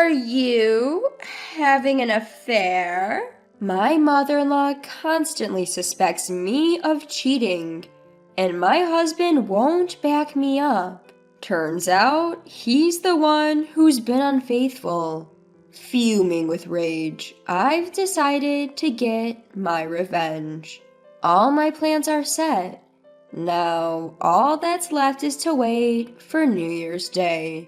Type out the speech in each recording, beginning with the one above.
Are you having an affair? My mother-in-law constantly suspects me of cheating, and my husband won't back me up. Turns out he's the one who's been unfaithful. Fuming with rage, I've decided to get my revenge. All my plans are set. Now, all that's left is to wait for New Year's Day.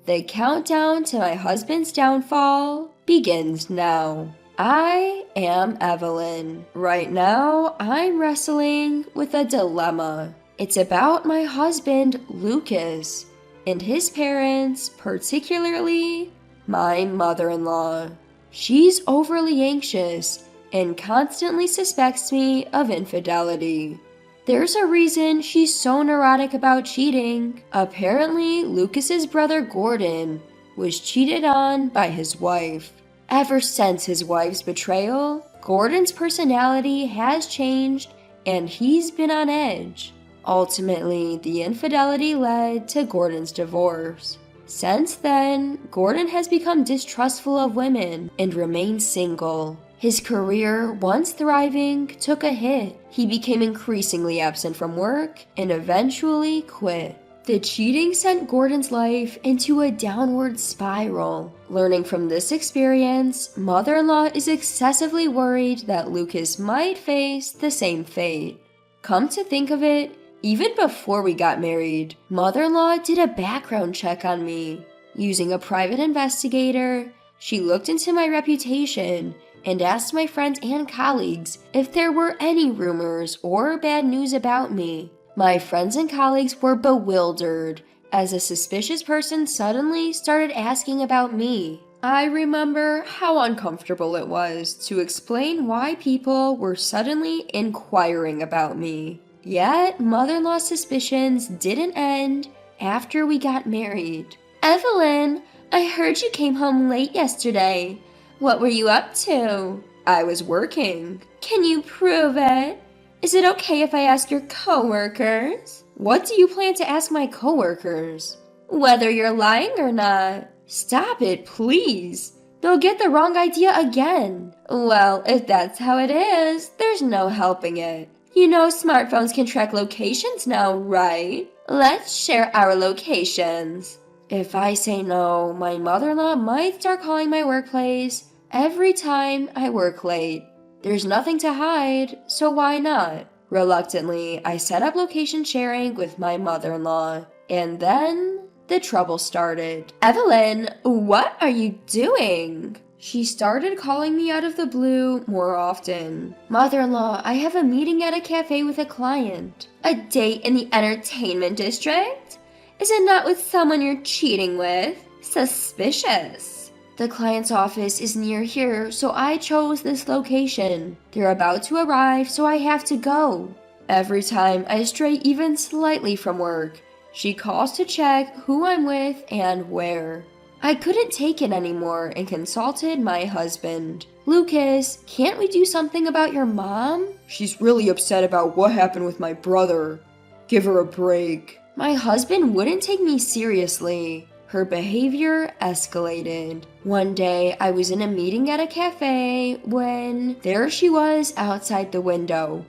The countdown to my husband's downfall begins now. I am Evelyn. Right now, I'm wrestling with a dilemma. It's about my husband, Lucas, and his parents, particularly my mother-in-law. She's overly anxious and constantly suspects me of infidelity. There's a reason she's so neurotic about cheating. Apparently, Lucas's brother Gordon was cheated on by his wife. Ever since his wife's betrayal, Gordon's personality has changed and he's been on edge. Ultimately, the infidelity led to Gordon's divorce. Since then, Gordon has become distrustful of women and remains single. His career, once thriving, took a hit. He became increasingly absent from work and eventually quit. The cheating sent Gordon's life into a downward spiral. Learning from this experience, mother-in-law is excessively worried that Lucas might face the same fate. Come to think of it, even before we got married, mother-in-law did a background check on me. Using a private investigator, she looked into my reputation and asked my friends and colleagues if there were any rumors or bad news about me. My friends and colleagues were bewildered as a suspicious person suddenly started asking about me. I remember how uncomfortable it was to explain why people were suddenly inquiring about me. Yet, mother-in-law's suspicions didn't end after we got married. Evelyn, I heard you came home late yesterday. What were you up to? I was working. Can you prove it? Is it okay if I ask your coworkers? What do you plan to ask my coworkers? Whether you're lying or not. Stop it, please. They'll get the wrong idea again. Well, if that's how it is, there's no helping it. You know smartphones can track locations now, right? Let's share our locations. If I say no, my mother-in-law might start calling my workplace every time I work late. There's nothing to hide, so why not? Reluctantly, I set up location sharing with my mother-in-law, and then the trouble started. Evelyn, what are you doing? She started calling me out of the blue more often. Mother-in-law, I have a meeting at a cafe with a client. A date in the entertainment district? Is it not with someone you're cheating with? Suspicious. The client's office is near here, so I chose this location. They're about to arrive, so I have to go. Every time I stray even slightly from work, she calls to check who I'm with and where. I couldn't take it anymore and consulted my husband. Lucas, can't we do something about your mom? She's really upset about what happened with my brother. Give her a break. My husband wouldn't take me seriously. Her behavior escalated. One day, I was in a meeting at a cafe when there she was outside the window,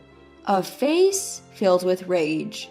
a face filled with rage.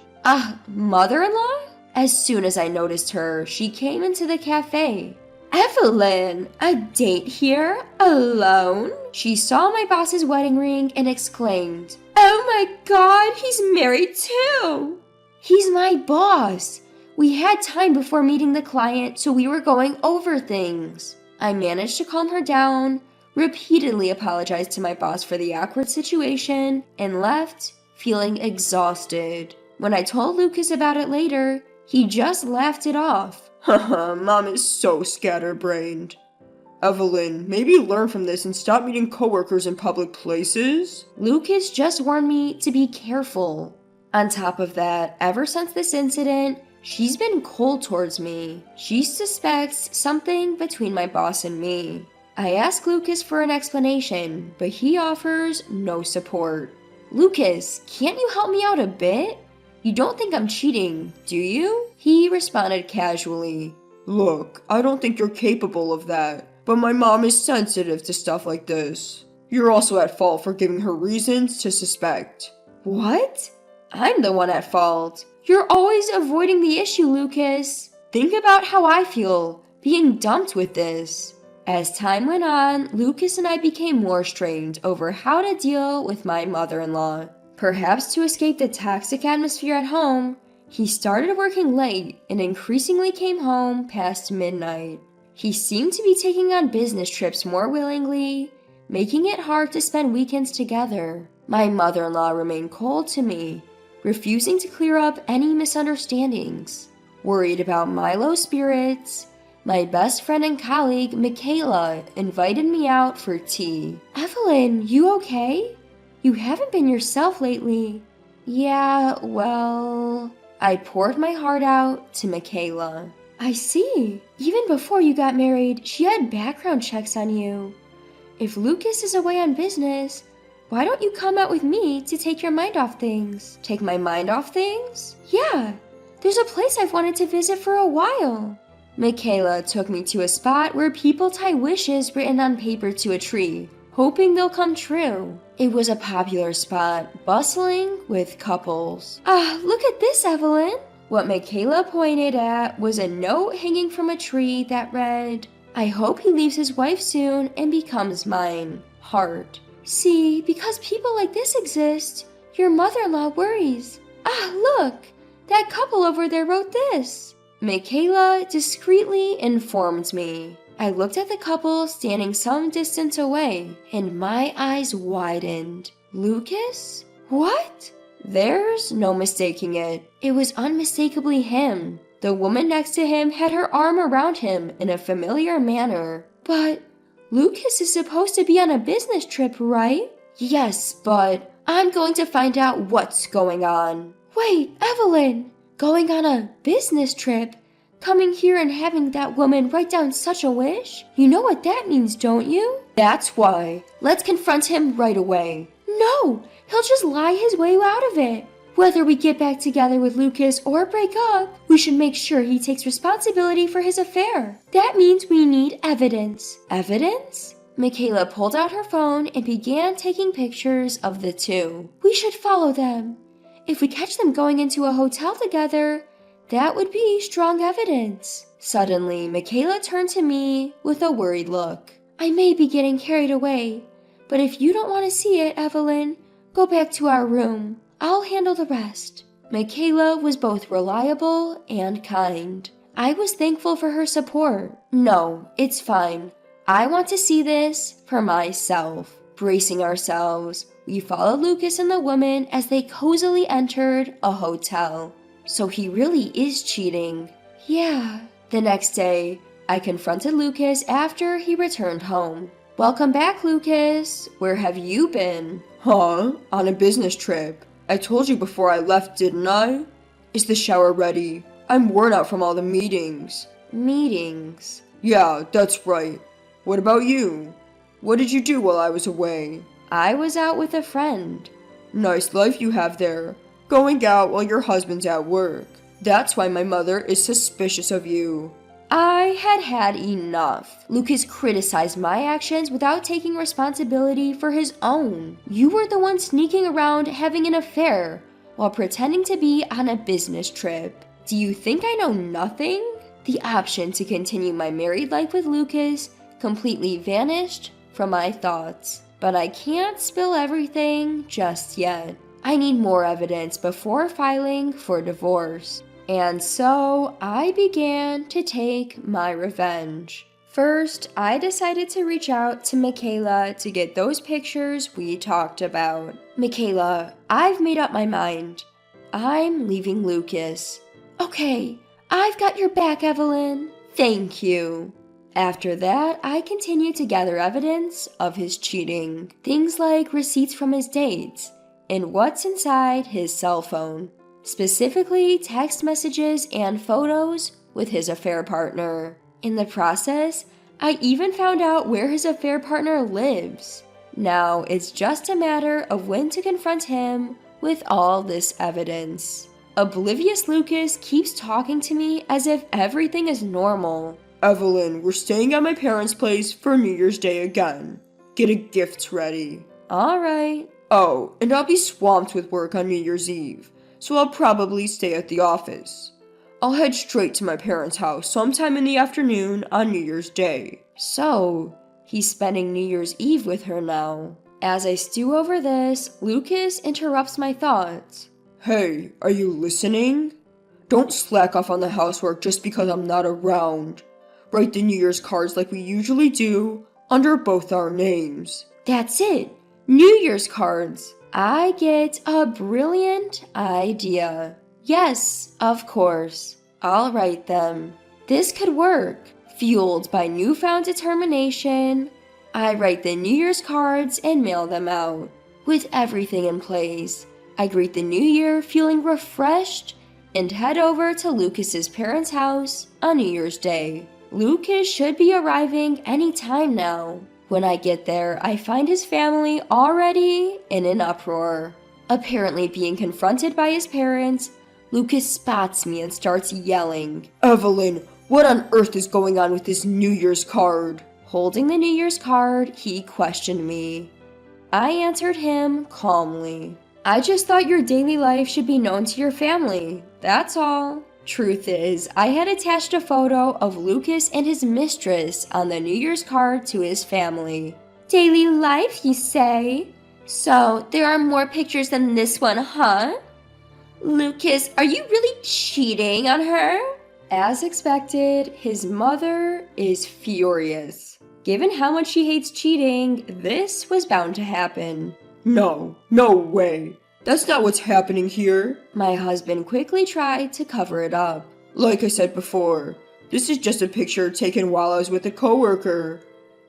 Mother-in-law? As soon as I noticed her, she came into the cafe. Evelyn, a date here? Alone? She saw my boss's wedding ring and exclaimed, Oh my God, he's married too! He's my boss! We had time before meeting the client, so we were going over things. I managed to calm her down, repeatedly apologized to my boss for the awkward situation, and left feeling exhausted. When I told Lucas about it later, he just laughed it off. Haha, Mom is so scatterbrained. Evelyn, maybe learn from this and stop meeting coworkers in public places? Lucas just warned me to be careful. On top of that, ever since this incident, she's been cold towards me. She suspects something between my boss and me. I ask Lucas for an explanation, but he offers no support. Lucas, can't you help me out a bit? You don't think I'm cheating, do you? He responded casually. Look, I don't think you're capable of that, but my mom is sensitive to stuff like this. You're also at fault for giving her reasons to suspect. What? I'm the one at fault. You're always avoiding the issue, Lucas. Think about how I feel, being dumped with this. As time went on, Lucas and I became more strained over how to deal with my mother-in-law. Perhaps to escape the toxic atmosphere at home, he started working late and increasingly came home past midnight. He seemed to be taking on business trips more willingly, making it hard to spend weekends together. My mother-in-law remained cold to me, refusing to clear up any misunderstandings. Worried about my low spirits, my best friend and colleague, Michaela, invited me out for tea. Evelyn, you okay? You haven't been yourself lately. Yeah, well... I poured my heart out to Michaela. I see. Even before you got married, she had background checks on you. If Lucas is away on business, why don't you come out with me to take your mind off things? Take my mind off things? Yeah, there's a place I've wanted to visit for a while. Michaela took me to a spot where people tie wishes written on paper to a tree, hoping they'll come true. It was a popular spot, bustling with couples. Look at this, Evelyn. What Michaela pointed at was a note hanging from a tree that read, I hope he leaves his wife soon and becomes mine. Heart. See, because people like this exist, your mother-in-law worries. Look, that couple over there wrote this. Michaela discreetly informed me. I looked at the couple standing some distance away, and my eyes widened. Lucas? What? There's no mistaking it. It was unmistakably him. The woman next to him had her arm around him in a familiar manner. But Lucas is supposed to be on a business trip, right? Yes, but I'm going to find out what's going on. Wait, Evelyn! Going on a business trip? Coming here and having that woman write down such a wish? You know what that means, don't you? That's why. Let's confront him right away. No, he'll just lie his way out of it. Whether we get back together with Lucas or break up, we should make sure he takes responsibility for his affair. That means we need evidence. Evidence? Michaela pulled out her phone and began taking pictures of the two. We should follow them. If we catch them going into a hotel together, that would be strong evidence. Suddenly, Michaela turned to me with a worried look. I may be getting carried away, but if you don't want to see it, Evelyn, go back to our room. I'll handle the rest. Michaela was both reliable and kind. I was thankful for her support. No, it's fine. I want to see this for myself. Bracing ourselves, we followed Lucas and the woman as they cozily entered a hotel. So he really is cheating. Yeah. The next day, I confronted Lucas after he returned home. Welcome back, Lucas. Where have you been? Huh? On a business trip. I told you before I left, didn't I? Is the shower ready? I'm worn out from all the meetings. Meetings? Yeah, that's right. What about you? What did you do while I was away? I was out with a friend. Nice life you have there. Going out while your husband's at work. That's why my mother is suspicious of you. I had had enough. Lucas criticized my actions without taking responsibility for his own. You were the one sneaking around having an affair while pretending to be on a business trip. Do you think I know nothing? The option to continue my married life with Lucas completely vanished from my thoughts. But I can't spill everything just yet. I need more evidence before filing for divorce. And so I began to take my revenge. First, I decided to reach out to Michaela to get those pictures we talked about. Michaela, I've made up my mind. I'm leaving Lucas. Okay, I've got your back, Evelyn. Thank you. After that, I continued to gather evidence of his cheating. Things like receipts from his dates and what's inside his cell phone. Specifically, text messages and photos with his affair partner. In the process, I even found out where his affair partner lives. Now, it's just a matter of when to confront him with all this evidence. Oblivious Lucas keeps talking to me as if everything is normal. Evelyn, we're staying at my parents' place for New Year's Day again. Get a gift ready. Alright. Oh, and I'll be swamped with work on New Year's Eve, so I'll probably stay at the office. I'll head straight to my parents' house sometime in the afternoon on New Year's Day. So, he's spending New Year's Eve with her now. As I stew over this, Lucas interrupts my thoughts. Hey, are you listening? Don't slack off on the housework just because I'm not around. Write the New Year's cards like we usually do, under both our names. That's it! New Year's cards! I get a brilliant idea. Yes, of course. I'll write them. This could work. Fueled by newfound determination, I write the New Year's cards and mail them out. With everything in place, I greet the new year feeling refreshed and head over to Lucas's parents' house on New Year's Day. Lucas should be arriving any time now. When I get there, I find his family already in an uproar. Apparently being confronted by his parents, Lucas spots me and starts yelling. Evelyn, what on earth is going on with this New Year's card? Holding the New Year's card, he questioned me. I answered him calmly. I just thought your daily life should be known to your family, that's all. Truth is, I had attached a photo of Lucas and his mistress on the New Year's card to his family. Daily life, you say? So, there are more pictures than this one, huh? Lucas, are you really cheating on her? As expected, his mother is furious. Given how much she hates cheating, this was bound to happen. No way. That's not what's happening here. My husband quickly tried to cover it up. Like I said before, this is just a picture taken while I was with a coworker.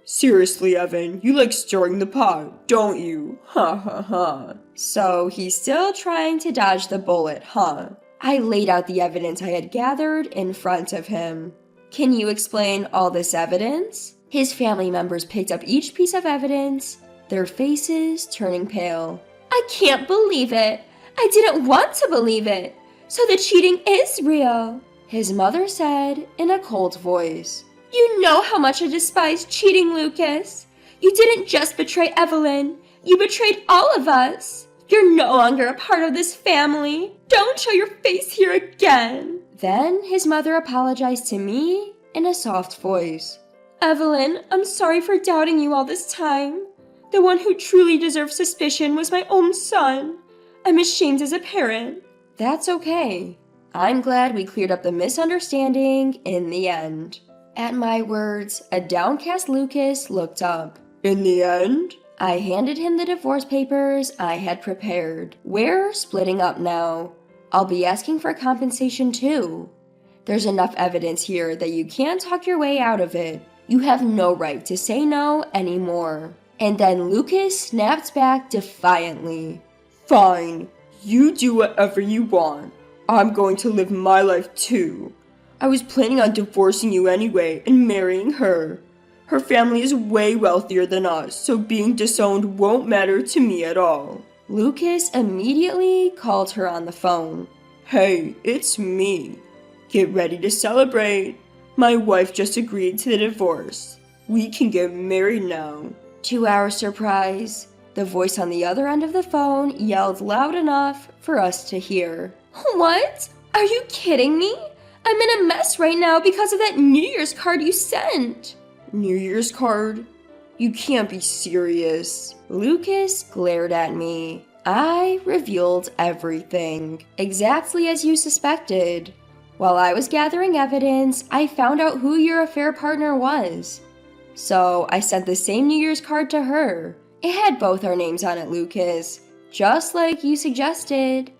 Seriously, Evan, you like stirring the pot, don't you? Ha ha ha. So he's still trying to dodge the bullet, huh? I laid out the evidence I had gathered in front of him. Can you explain all this evidence? His family members picked up each piece of evidence, their faces turning pale. I can't believe it. I didn't want to believe it. So the cheating is real, his mother said in a cold voice. You know how much I despise cheating, Lucas. You didn't just betray Evelyn. You betrayed all of us. You're no longer a part of this family. Don't show your face here again. Then his mother apologized to me in a soft voice. Evelyn, I'm sorry for doubting you all this time. The one who truly deserved suspicion was my own son. I'm ashamed as a parent. That's okay. I'm glad we cleared up the misunderstanding in the end. At my words, a downcast Lucas looked up. In the end? I handed him the divorce papers I had prepared. We're splitting up now. I'll be asking for compensation too. There's enough evidence here that you can't talk your way out of it. You have no right to say no anymore. And then Lucas snapped back defiantly. Fine, you do whatever you want. I'm going to live my life too. I was planning on divorcing you anyway and marrying her. Her family is way wealthier than us, so being disowned won't matter to me at all. Lucas immediately called her on the phone. Hey, it's me. Get ready to celebrate. My wife just agreed to the divorce. We can get married now. To our surprise, the voice on the other end of the phone yelled loud enough for us to hear. What? Are you kidding me? I'm in a mess right now because of that New Year's card you sent. New Year's card? You can't be serious. Lucas glared at me. I revealed everything, exactly as you suspected. While I was gathering evidence, I found out who your affair partner was. So I sent the same New Year's card to her. It had both our names on it, Lucas, just like you suggested.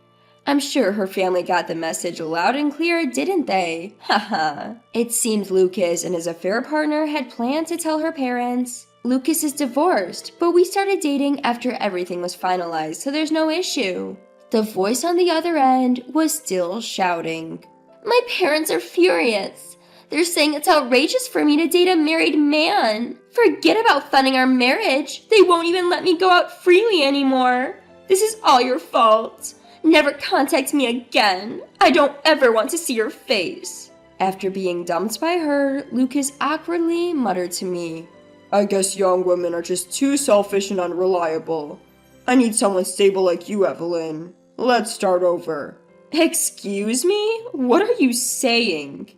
I'm sure her family got the message loud and clear, didn't they? Haha. It seemed Lucas and his affair partner had planned to tell her parents. Lucas is divorced, but we started dating after everything was finalized, so there's no issue. The voice on the other end was still shouting. My parents are furious. They're saying it's outrageous for me to date a married man. Forget about funding our marriage. They won't even let me go out freely anymore. This is all your fault. Never contact me again. I don't ever want to see your face. After being dumped by her, Lucas awkwardly muttered to me, I guess young women are just too selfish and unreliable. I need someone stable like you, Evelyn. Let's start over. Excuse me? What are you saying?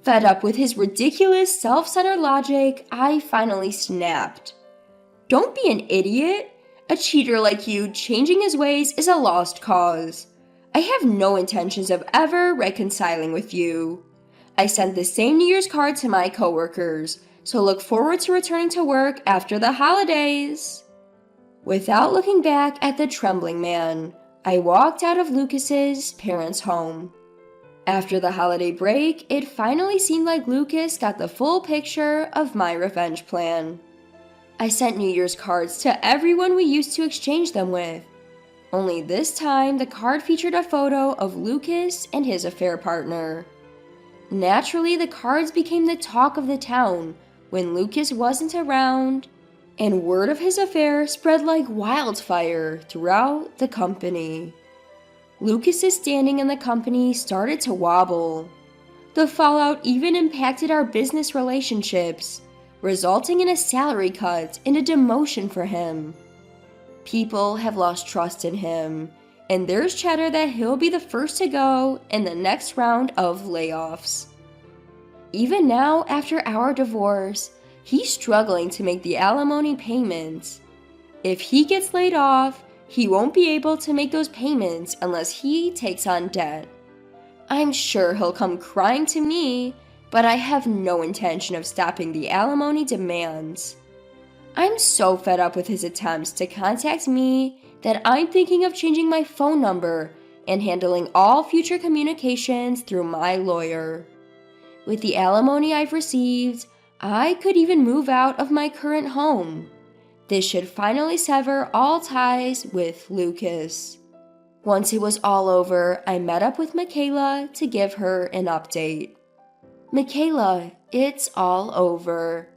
Fed up with his ridiculous, self-centered logic, I finally snapped. Don't be an idiot. A cheater like you changing his ways is a lost cause. I have no intentions of ever reconciling with you. I sent the same New Year's card to my coworkers, so look forward to returning to work after the holidays. Without looking back at the trembling man, I walked out of Lucas's parents' home. After the holiday break, it finally seemed like Lucas got the full picture of my revenge plan. I sent New Year's cards to everyone we used to exchange them with. Only this time, the card featured a photo of Lucas and his affair partner. Naturally, the cards became the talk of the town when Lucas wasn't around, and word of his affair spread like wildfire throughout the company. Lucas's standing in the company started to wobble. The fallout even impacted our business relationships, resulting in a salary cut and a demotion for him. People have lost trust in him, and there's chatter that he'll be the first to go in the next round of layoffs. Even now, after our divorce, he's struggling to make the alimony payments. If he gets laid off, he won't be able to make those payments unless he takes on debt. I'm sure he'll come crying to me, but I have no intention of stopping the alimony demands. I'm so fed up with his attempts to contact me that I'm thinking of changing my phone number and handling all future communications through my lawyer. With the alimony I've received, I could even move out of my current home. This should finally sever all ties with Lucas. Once it was all over, I met up with Michaela to give her an update. Michaela, it's all over.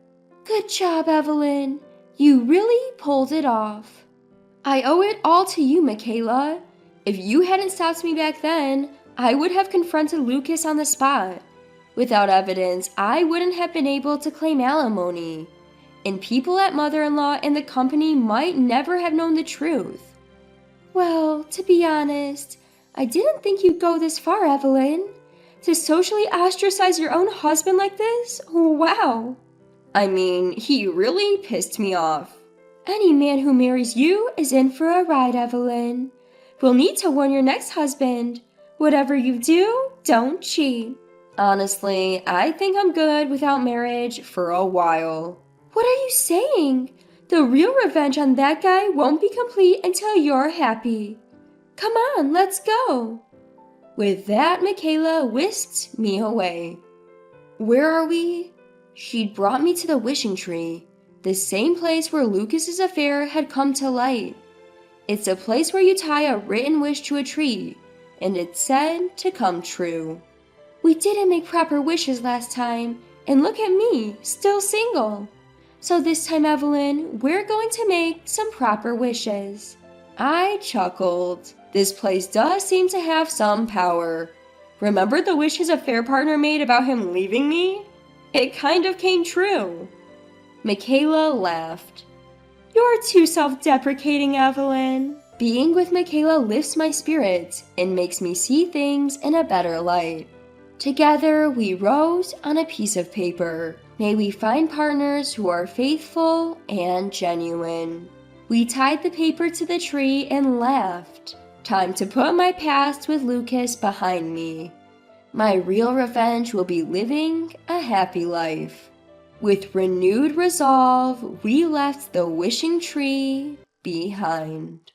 Good job, Evelyn. You really pulled it off. I owe it all to you, Michaela. If you hadn't stopped me back then, I would have confronted Lucas on the spot. Without evidence, I wouldn't have been able to claim alimony, and people at mother-in-law and the company might never have known the truth. Well, to be honest, I didn't think you'd go this far, Evelyn. To socially ostracize your own husband like this? Wow. I mean, he really pissed me off. Any man who marries you is in for a ride, Evelyn. We'll need to warn your next husband. Whatever you do, don't cheat. Honestly, I think I'm good without marriage for a while. What are you saying? The real revenge on that guy won't be complete until you're happy. Come on, let's go. With that, Michaela whisked me away. Where are we? She'd brought me to the wishing tree, the same place where Lucas's affair had come to light. It's a place where you tie a written wish to a tree, and it's said to come true. We didn't make proper wishes last time, and look at me, still single. So this time, Evelyn, we're going to make some proper wishes. I chuckled. This place does seem to have some power. Remember the wish his affair partner made about him leaving me? It kind of came true. Michaela laughed. You're too self-deprecating, Evelyn. Being with Michaela lifts my spirits and makes me see things in a better light. Together, we wrote on a piece of paper, may we find partners who are faithful and genuine. We tied the paper to the tree and laughed. Time to put my past with Lucas behind me. My real revenge will be living a happy life. With renewed resolve, we left the wishing tree behind.